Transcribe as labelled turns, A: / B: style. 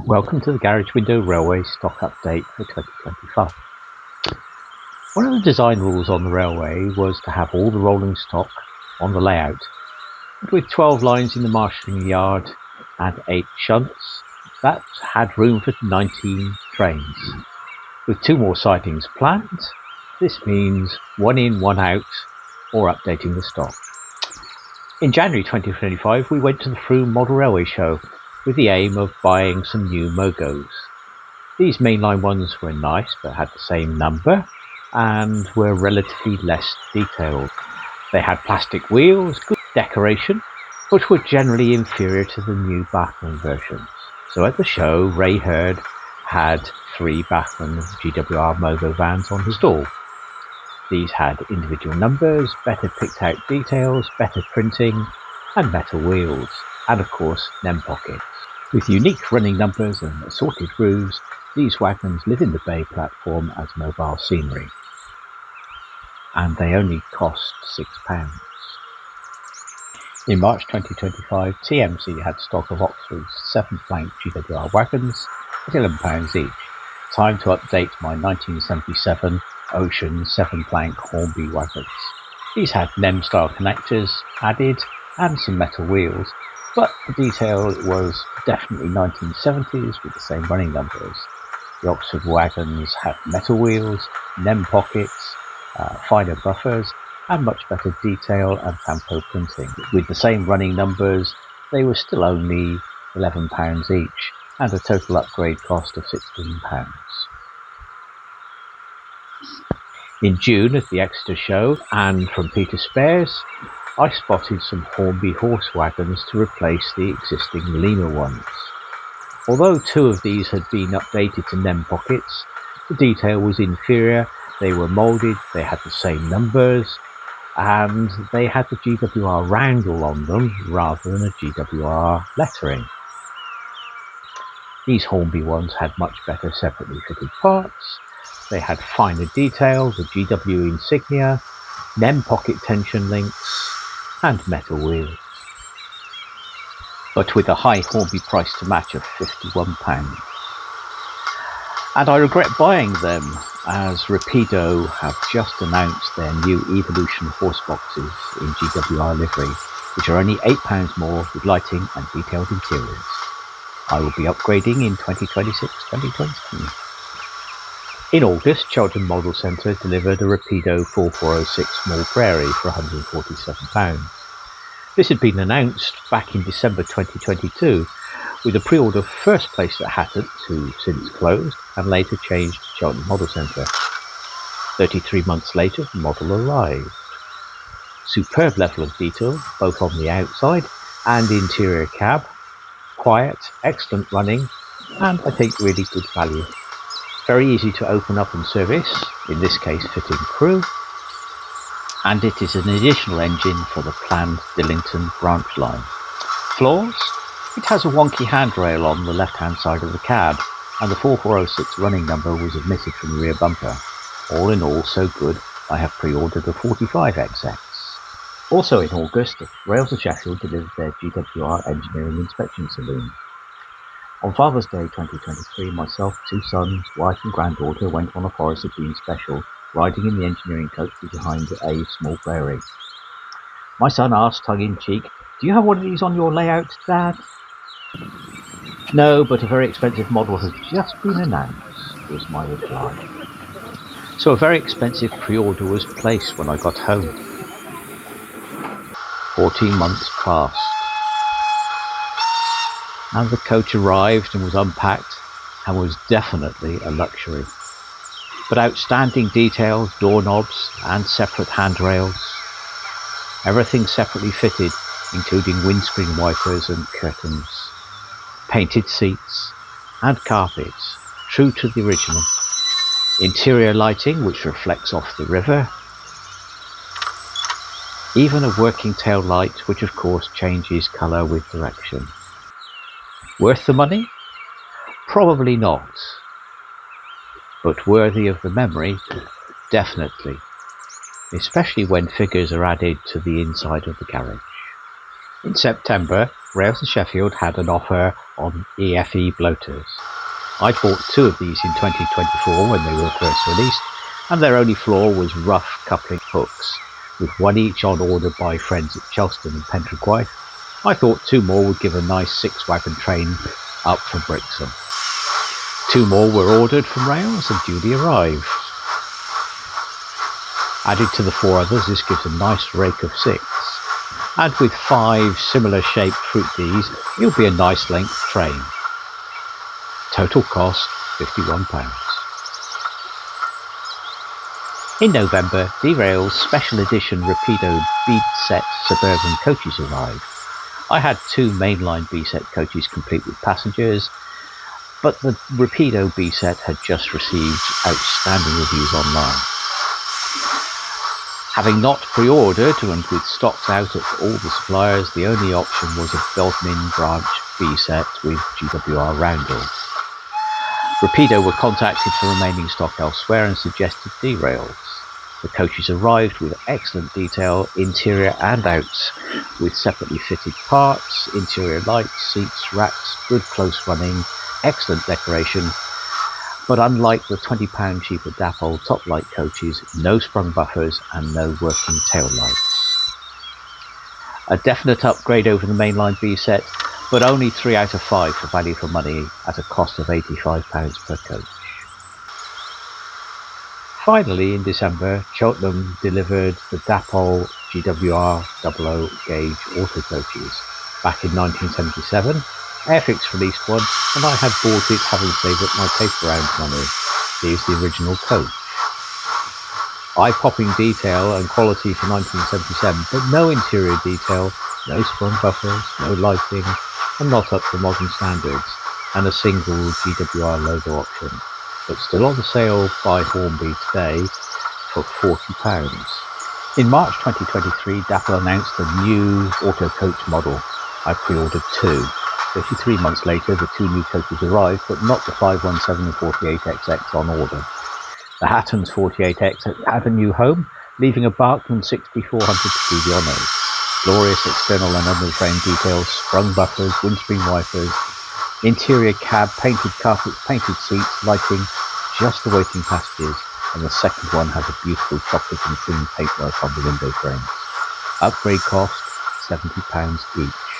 A: Welcome to the Garage Window Railway stock update for 2025. One of the design rules on the railway was to have all the rolling stock on the layout, but with 12 lines in the marshalling yard and 8 shunts, that had room for 19 trains. With 2 more sidings planned, this means 1 in, 1 out, or updating the stock. In January 2025, we went to the Frome Model Railway Show with the aim of buying some new Mogos. These mainline ones were nice but had the same number and were relatively less detailed. They had plastic wheels, good decoration, but were generally inferior to the new Bachmann versions. So at the show, Ray Hurd had 3 Bachmann GWR Mogo vans on his stall. These had individual numbers, better picked out details, better printing, and metal wheels, and of course NEM pockets. With unique running numbers and assorted roofs, these wagons live in the bay platform as mobile scenery. And they only cost £6. In March 2025, TMC had stock of Oxford's 7-plank GWR wagons at £11 each. Time to update my 1977 Ocean 7-plank Hornby wagons. These had NEM-style connectors added and some metal wheels, but the detail was definitely 1970s with the same running numbers. The Oxford wagons had metal wheels, NEM pockets, finer buffers, and much better detail and tampo printing. With the same running numbers, they were still only £11 each, and a total upgrade cost of £16. In June at the Exeter show, and from Peter Spares, I spotted some Hornby horse wagons to replace the existing Lima ones. Although 2 of these had been updated to NEM pockets, the detail was inferior, they were moulded, they had the same numbers, and they had the GWR wrangle on them rather than a GWR lettering. These Hornby ones had much better separately fitted parts, they had finer detail, the GW insignia, NEM pocket tension links, and metal wheels. But with a high Hornby price to match of £51. And I regret buying them, as Rapido have just announced their new Evolution Horseboxes in GWR livery, which are only £8 more with lighting and detailed interiors. I will be upgrading in 2026-2027. In August, Cheltenham Model Centre delivered a Rapido 4406 small Prairie for £147. This had been announced back in December 2022, with a pre-order first placed at Hatton, who since closed and later changed to Cheltenham Model Centre. 33 months later, the model arrived. Superb level of detail, both on the outside and interior cab. Quiet, excellent running, and I think really good value. Very easy to open up and service, in this case fitting crew, and it is an additional engine for the planned Dillington Branchline. Flaws? It has a wonky handrail on the left-hand side of the cab, and the 4406 running number was omitted from the rear bumper. All in all, so good, I have pre-ordered a 45XX. Also in August, Rails of Sheffield delivered their GWR Engineering Inspection Saloon. On Father's Day 2023, myself, 2 sons, wife and granddaughter went on a Forest of Dean special, riding in the engineering coach behind a small Prairie. My son asked tongue-in-cheek, "Do you have one of these on your layout, Dad?" "No, but a very expensive model has just been announced," was my reply. So a very expensive pre-order was placed when I got home. 14 months passed, and the coach arrived and was unpacked and was definitely a luxury. But outstanding details, doorknobs and separate handrails. Everything separately fitted, including windscreen wipers and curtains. Painted seats and carpets, true to the original. Interior lighting which reflects off the river. Even a working tail light which of course changes colour with direction. Worth the money? Probably not. But worthy of the memory? Definitely. Especially when figures are added to the inside of the garage. In September, Rails and Sheffield had an offer on EFE bloaters. I'd bought 2 of these in 2024 when they were first released, and their only flaw was rough coupling hooks, with 1 each on order by friends at Chelston and Pentragwyth. I thought 2 more would give a nice 6-wagon train up from Brixham. 2 more were ordered from Rails and duly arrive. Added to the 4 others, this gives a nice rake of 6. And with 5 similar shaped fruit Ds, it'll be a nice length train. Total cost £51. In November, D-Rail's special edition Rapido B-Set suburban coaches arrived. I had 2 Mainline B-Set coaches complete with passengers, but the Rapido B-Set had just received outstanding reviews online. Having not pre-ordered and with stocks out at all the suppliers, the only option was a Bodmin branch B-Set with GWR roundel. Rapido were contacted for remaining stock elsewhere and suggested D-Rails. The coaches arrived with excellent detail, interior and outs, with separately fitted parts, interior lights, seats, racks, good close running, excellent decoration, but unlike the £20 cheaper Dapol top light coaches, no sprung buffers and no working tail lights. A definite upgrade over the Mainline B-Set, but only 3 out of 5 for value for money at a cost of £85 per coach. Finally, in December, Cheltenham delivered the Dapol GWR 00 gauge autocoaches. Back in 1977, Airfix released one, and I had bought it having saved up my paper round money. Here's the original coach. Eye-popping detail and quality for 1977, but no interior detail, no sprung buffers, no lighting, and not up to modern standards, and a single GWR logo option, but still on sale by Hornby today for £40. In March 2023, Dapol announced a new Autocoach model. I pre-ordered 2. 33 months later, the 2 new coaches arrived, but not the 517 and 48XX on order. The Hatton's 48X had a new home, leaving a Barkman 6400 to do the honours. Glorious external and under-frame details, sprung buffers, windscreen wipers, interior cab, painted carpets, painted seats, lighting, just awaiting passengers, and the second one has a beautiful chocolate and cream paintwork on the window frames. Upgrade cost £70 each.